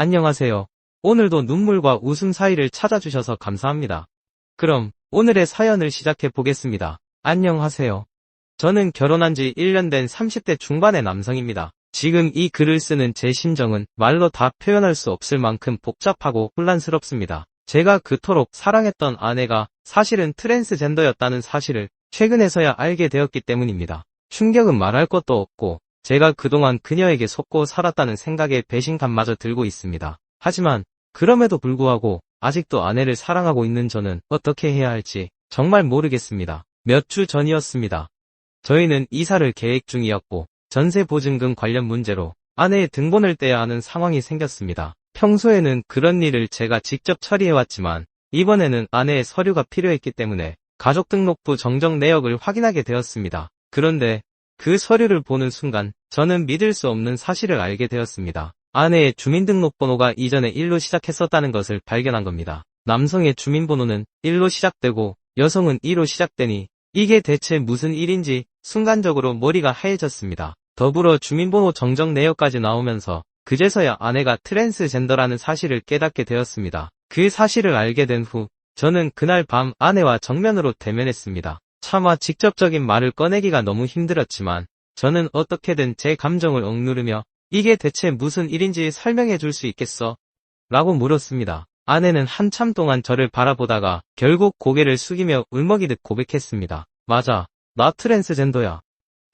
안녕하세요. 오늘도 눈물과 웃음 사이를 찾아주셔서 감사합니다. 그럼 오늘의 사연을 시작해 보겠습니다. 안녕하세요. 저는 결혼한 지 1년 된 30대 중반의 남성입니다. 지금 이 글을 쓰는 제 심정은 말로 다 표현할 수 없을 만큼 복잡하고 혼란스럽습니다. 제가 그토록 사랑했던 아내가 사실은 트랜스젠더였다는 사실을 최근에서야 알게 되었기 때문입니다. 충격은 말할 것도 없고 제가 그동안 그녀에게 속고 살았다는 생각에 배신감마저 들고 있습니다. 하지만 그럼에도 불구하고 아직도 아내를 사랑하고 있는 저는 어떻게 해야 할지 정말 모르겠습니다. 몇 주 전이었습니다. 저희는 이사를 계획 중이었고 전세보증금 관련 문제로 아내의 등본을 떼야 하는 상황이 생겼습니다. 평소에는 그런 일을 제가 직접 처리해왔지만 이번에는 아내의 서류가 필요했기 때문에 가족등록부 정정 내역을 확인하게 되었습니다. 그런데 그 서류를 보는 순간 저는 믿을 수 없는 사실을 알게 되었습니다. 아내의 주민등록번호가 이전에 1로 시작했었다는 것을 발견한 겁니다. 남성의 주민번호는 1로 시작되고 여성은 2로 시작되니 이게 대체 무슨 일인지 순간적으로 머리가 하얘졌습니다. 더불어 주민번호 정정 내역까지 나오면서 그제서야 아내가 트랜스젠더라는 사실을 깨닫게 되었습니다. 그 사실을 알게 된 후 저는 그날 밤 아내와 정면으로 대면했습니다. 차마 직접적인 말을 꺼내기가 너무 힘들었지만 저는 어떻게든 제 감정을 억누르며 이게 대체 무슨 일인지 설명해 줄 수 있겠어? 라고 물었습니다. 아내는 한참 동안 저를 바라보다가 결국 고개를 숙이며 울먹이듯 고백했습니다. 맞아, 나 트랜스젠더야.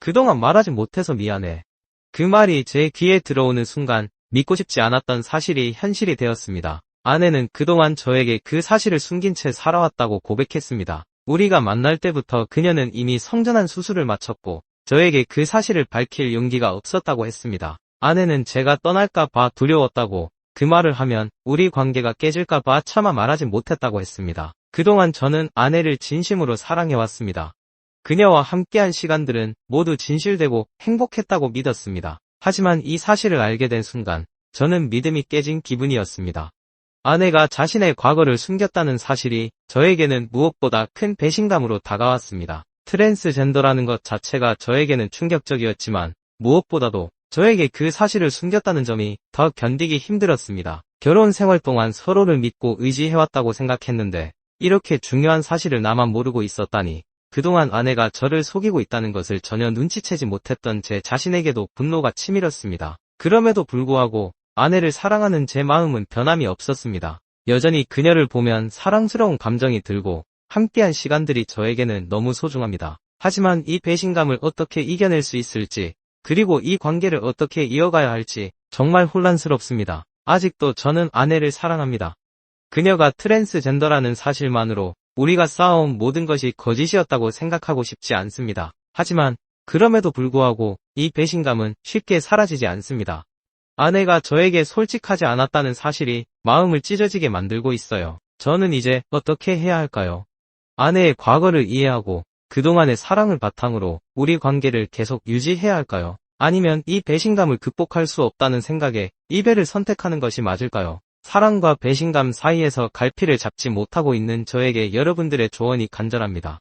그동안 말하지 못해서 미안해. 그 말이 제 귀에 들어오는 순간 믿고 싶지 않았던 사실이 현실이 되었습니다. 아내는 그동안 저에게 그 사실을 숨긴 채 살아왔다고 고백했습니다. 우리가 만날 때부터 그녀는 이미 성전환 수술을 마쳤고 저에게 그 사실을 밝힐 용기가 없었다고 했습니다. 아내는 제가 떠날까 봐 두려웠다고, 그 말을 하면 우리 관계가 깨질까 봐 차마 말하지 못했다고 했습니다. 그동안 저는 아내를 진심으로 사랑해왔습니다. 그녀와 함께한 시간들은 모두 진실되고 행복했다고 믿었습니다. 하지만 이 사실을 알게 된 순간 저는 믿음이 깨진 기분이었습니다. 아내가 자신의 과거를 숨겼다는 사실이 저에게는 무엇보다 큰 배신감으로 다가왔습니다. 트랜스젠더라는 것 자체가 저에게는 충격적이었지만 무엇보다도 저에게 그 사실을 숨겼다는 점이 더 견디기 힘들었습니다. 결혼 생활 동안 서로를 믿고 의지해왔다고 생각했는데 이렇게 중요한 사실을 나만 모르고 있었다니, 그동안 아내가 저를 속이고 있다는 것을 전혀 눈치채지 못했던 제 자신에게도 분노가 치밀었습니다. 그럼에도 불구하고 아내를 사랑하는 제 마음은 변함이 없었습니다. 여전히 그녀를 보면 사랑스러운 감정이 들고 함께한 시간들이 저에게는 너무 소중합니다. 하지만 이 배신감을 어떻게 이겨낼 수 있을지, 그리고 이 관계를 어떻게 이어가야 할지 정말 혼란스럽습니다. 아직도 저는 아내를 사랑합니다. 그녀가 트랜스젠더라는 사실만으로 우리가 쌓아온 모든 것이 거짓이었다고 생각하고 싶지 않습니다. 하지만 그럼에도 불구하고 이 배신감은 쉽게 사라지지 않습니다. 아내가 저에게 솔직하지 않았다는 사실이 마음을 찢어지게 만들고 있어요. 저는 이제 어떻게 해야 할까요? 아내의 과거를 이해하고 그동안의 사랑을 바탕으로 우리 관계를 계속 유지해야 할까요? 아니면 이 배신감을 극복할 수 없다는 생각에 이별을 선택하는 것이 맞을까요? 사랑과 배신감 사이에서 갈피를 잡지 못하고 있는 저에게 여러분들의 조언이 간절합니다.